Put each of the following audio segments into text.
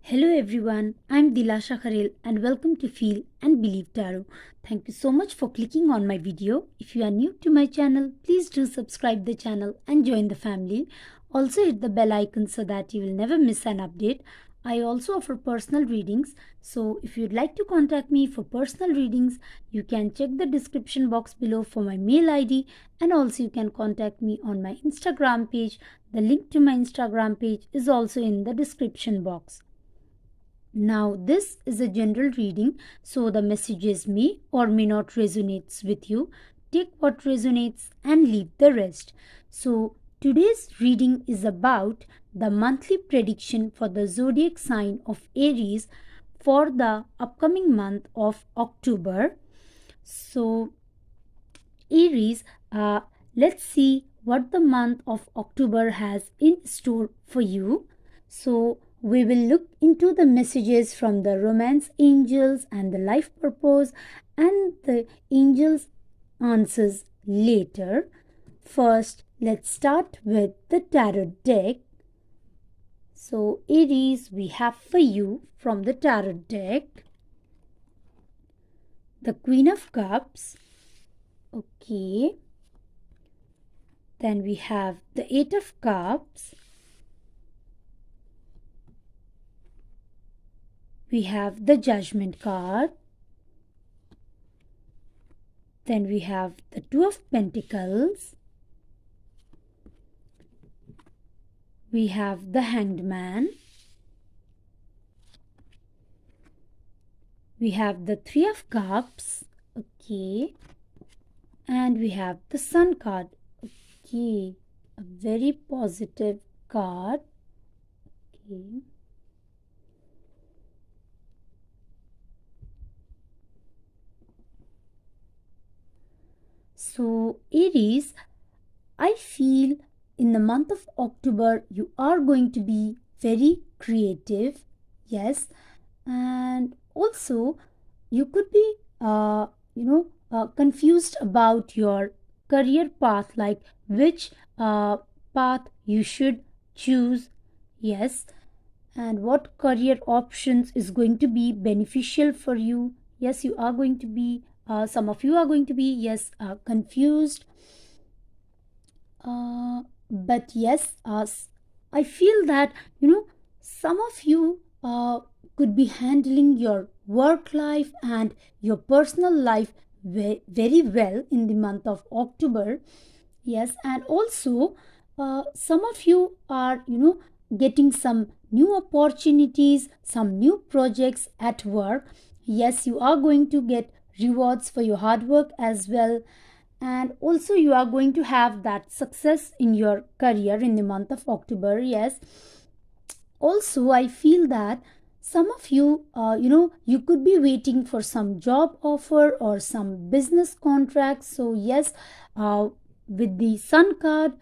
Hello everyone, I'm Dilasha Kharel and welcome to Feel and Believe Tarot. Thank you so much for clicking on my video. If you are new to my channel, please do subscribe the channel and join the family. Also hit the bell icon so that you will never miss an update. I also offer personal readings, so if you'd like to contact me for personal readings, you can check the description box below for my mail ID, and also you can contact me on my Instagram page. The link to my Instagram page is also in the description box. Now, this is a general reading, so the messages may or may not resonate with you. Take what resonates and leave the rest. So, today's reading is about the monthly prediction for the zodiac sign of Aries for the upcoming month of October. So, Aries, let's see what the month of October has in store for you. So, we will look into the messages from the romance angels and the life purpose and the angels' answers later. First, let's start with the tarot deck. So, Aries, we have for you from the tarot deck the Queen of Cups. Okay. Then we have the Eight of Cups. We have the Judgment card. Then we have the Two of Pentacles. We have the Hanged Man. We have the Three of Cups. Okay. And we have the Sun card. Okay. A very positive card. Okay. So, Aries, I feel in the month of October you are going to be very creative. Yes. And also, you could be, confused about your career path, like which path you should choose. Yes. And what career options is going to be beneficial for you. Yes, you are going to be, some of you are going to be, yes, confused. But yes, I feel that, some of you could be handling your work life and your personal life very well in the month of October. Yes, and also some of you are, getting some new opportunities, some new projects at work. Yes, you are going to get rewards for your hard work as well, and also you are going to have that success in your career in the month of October. Yes, also I feel that some of you, you could be waiting for some job offer or some business contracts. So yes, with the Sun card,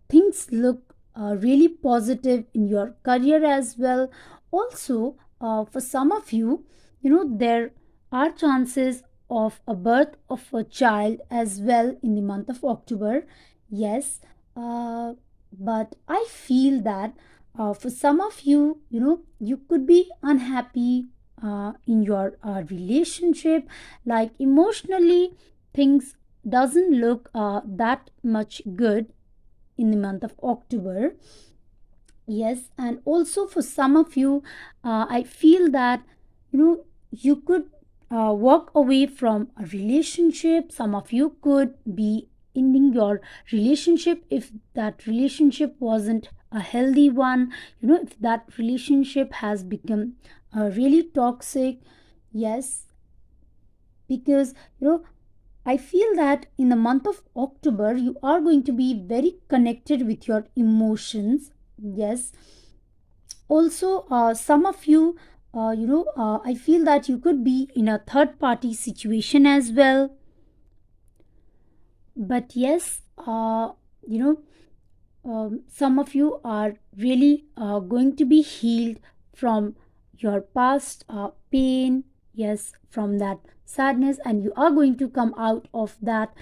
things look really positive in your career as well. Also, for some of you, there are chances of a birth of a child as well in the month of October. Yes, but I feel that for some of you, you could be unhappy in your relationship, like emotionally things doesn't look that much good in the month of October. Yes, and also for some of you, I feel that, you could walk away from a relationship. Some of you could be ending your relationship if that relationship wasn't a healthy one, if that relationship has become really toxic. Yes, because, I feel that in the month of October, you are going to be very connected with your emotions. Yes. Also, some of you, I feel that you could be in a third party situation as well. But yes, some of you are really going to be healed from your past pain. Yes, from that sadness, and you are going to come out of that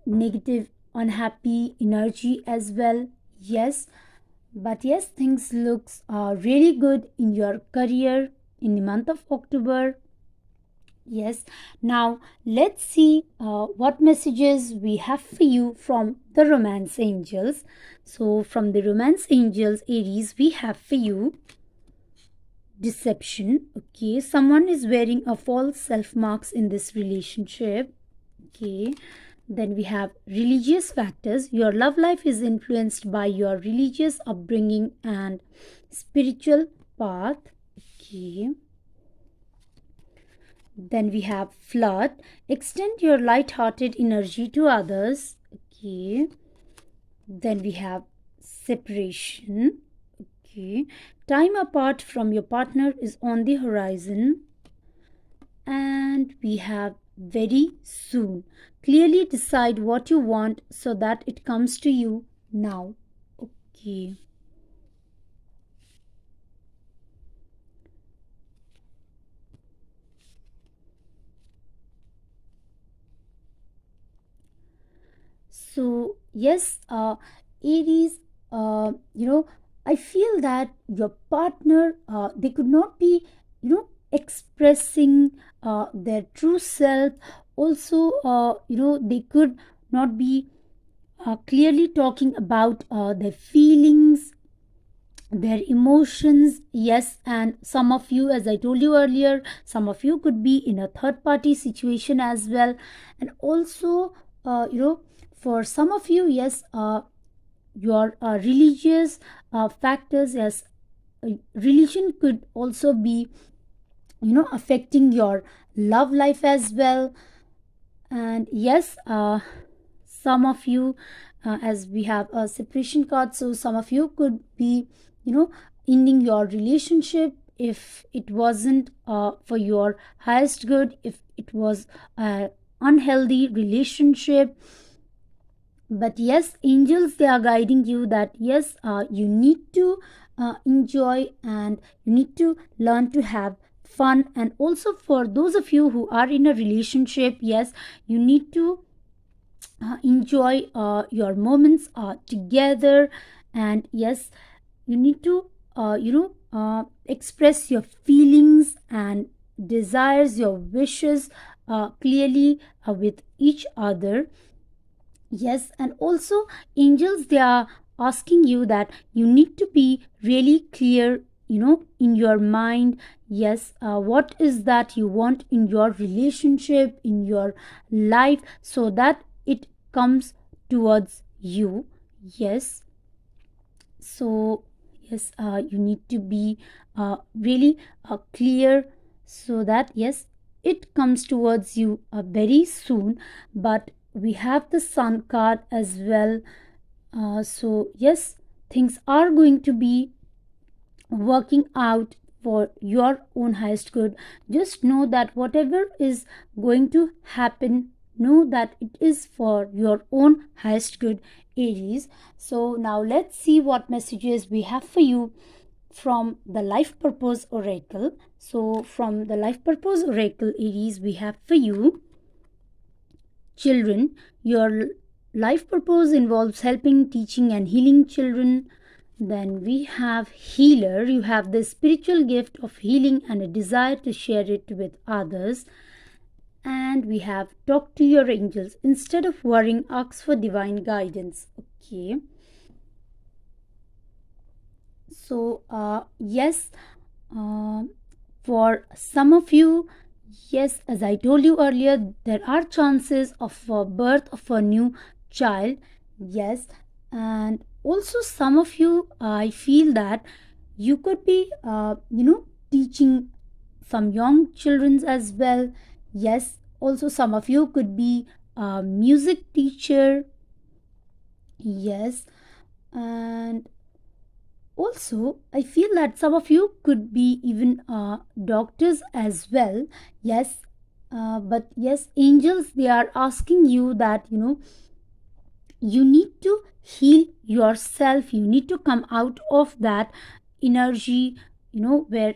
negative unhappy energy as well. Yes, But yes, things looks really good in your career in the month of October. Yes, now let's see what messages we have for you from the romance angels. So, from the romance angels, Aries, we have for you deception. Okay, someone is wearing a false self marks in this relationship. Okay, then we have religious factors. Your love life is influenced by your religious upbringing and spiritual path. Okay, then we have flood. Extend your light-hearted energy to others. Okay, then we have separation. Okay, time apart from your partner is on the horizon. And we have very soon. Clearly decide what you want so that it comes to you now. Okay. So yes, Aries, I feel that your partner, they could not be, expressing their true self. Also, they could not be clearly talking about their feelings, their emotions. Yes, and some of you, as I told you earlier, some of you could be in a third party situation as well. And also, for some of you, yes, your religious factors, yes, religion could also be, affecting your love life as well. And yes, some of you, as we have a separation card, so some of you could be, you know ending your relationship if it wasn't for your highest good, if it was a unhealthy relationship. But yes, angels, they are guiding you that yes, you need to enjoy, and you need to learn to have fun. And also for those of you who are in a relationship, yes, you need to enjoy your moments together. And yes, you need to express your feelings and desires, your wishes clearly with each other. Yes, and also angels, they are asking you that you need to be really clear, in your mind. Yes, what is that you want in your relationship, in your life, so that it comes towards you. Yes, so yes, you need to be really clear, so that yes, it comes towards you very soon. But we have the sun card as well. So yes, things are going to be working out for your own highest good. Just know that whatever is going to happen, know that it is for your own highest good, Aries. So now let's see what messages we have for you from the life purpose oracle. So from the life purpose oracle, Aries, we have for you children. Your life purpose involves helping, teaching, and healing children. Then we have healer. You have the spiritual gift of healing and a desire to share it with others. And we have talk to your angels. Instead of worrying, ask for divine guidance. Okay. So, yes, uh, for some of you, yes, as I told you earlier, there are chances of birth of a new child. Yes, and also some of you, I feel that you could be, teaching some young children as well. Yes, also some of you could be a music teacher. Yes, and also I feel that some of you could be even doctors as well. Yes, but yes, angels, they are asking you that you need to heal yourself. You need to come out of that energy, where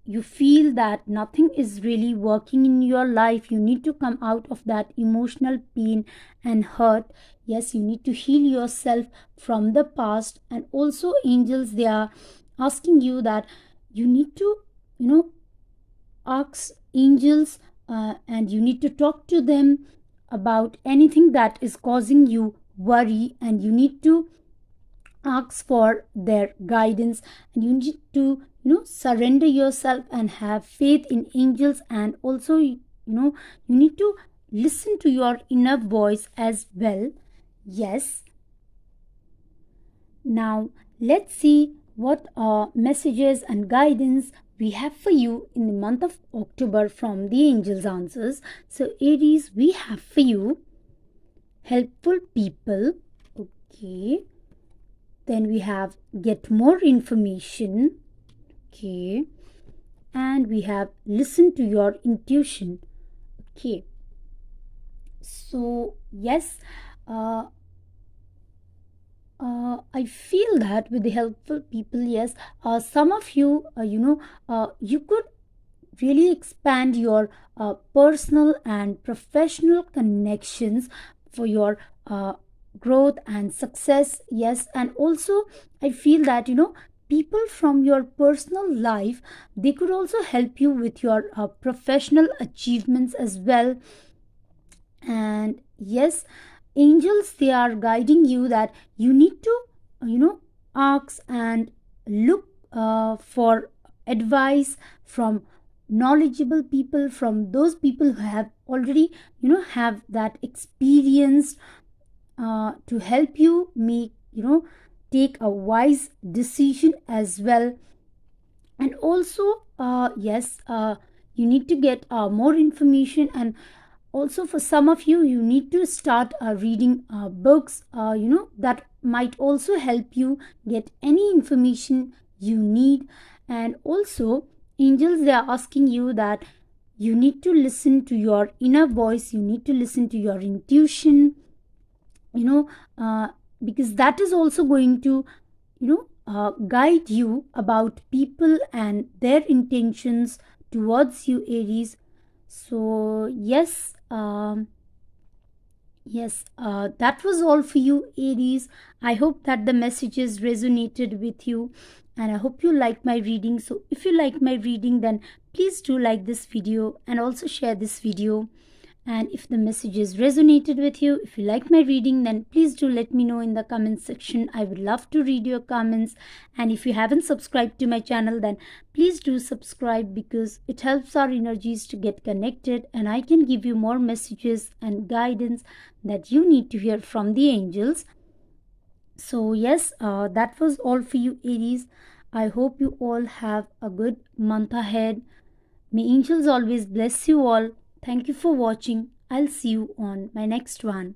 you feel that nothing is really working in your life, you need to come out of that emotional pain and hurt. Yes, you need to heal yourself from the past. And also angels, they are asking you that you need to, you know, ask angels, and you need to talk to them about anything that is causing you worry, and you need to ask for their guidance, and you need to, surrender yourself and have faith in angels. And also, you need to listen to your inner voice as well. Yes. Now let's see what messages and guidance we have for you in the month of October from the angels answers. So Aries, we have for you helpful people. Okay, then we have get more information. Okay, and we have listen to your intuition. Okay, so yes, I feel that with the helpful people, yes, some of you, you could really expand your personal and professional connections for your growth and success. Yes, and also I feel that, people from your personal life, they could also help you with your professional achievements as well. And yes, angels, they are guiding you that you need to, ask and look for advice from knowledgeable people, from those people who have already, have that experience to help you make, take a wise decision as well. And also, yes, you need to get more information. And also for some of you, you need to start reading books, that might also help you get any information you need. And also angels, they are asking you that you need to listen to your inner voice, you need to listen to your intuition, you know because that is also going to, guide you about people and their intentions towards you, Aries. So yes, yes, that was all for you, Aries. I hope that the messages resonated with you, and I hope you like my reading. So if you like my reading, then please do like this video and also share this video. And if the messages resonated with you, if you like my reading, then please do let me know in the comment section. I would love to read your comments. And if you haven't subscribed to my channel, then please do subscribe, because it helps our energies to get connected, and I can give you more messages and guidance that you need to hear from the angels. So yes, that was all for you, Aries. I hope you all have a good month ahead. May angels always bless you all. Thank you for watching. I'll see you on my next one.